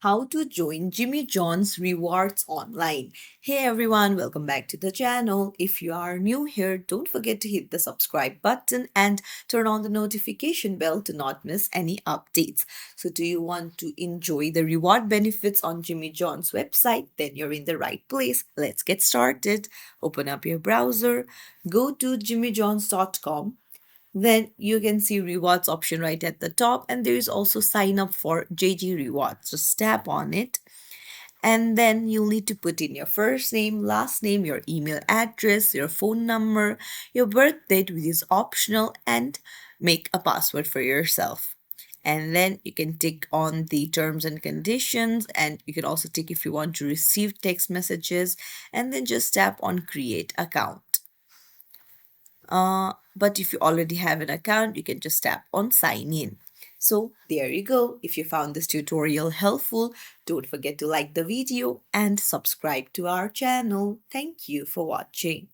How to join Jimmy John's Rewards online. Hey everyone, welcome back to the channel. If you are new here, don't forget to hit the subscribe button and turn on the notification bell to not miss any updates. So, do you want to enjoy the reward benefits on Jimmy John's website? Then you're in the right place. Let's get started. Open up your browser, go to jimmyjohns.com, then you can see rewards option right at the top, and there is also sign up for JG Rewards. Just tap on it, and then you'll need to put in your first name, last name, your email address, your phone number, your birth date, which is optional, and make a password for yourself. And then you can tick on the terms and conditions, and you can also tick if you want to receive text messages, and then just tap on create account. But if you already have an account, you can just tap on sign in. So there you go. If you found this tutorial helpful, don't forget to like the video and subscribe to our channel. Thank you for watching.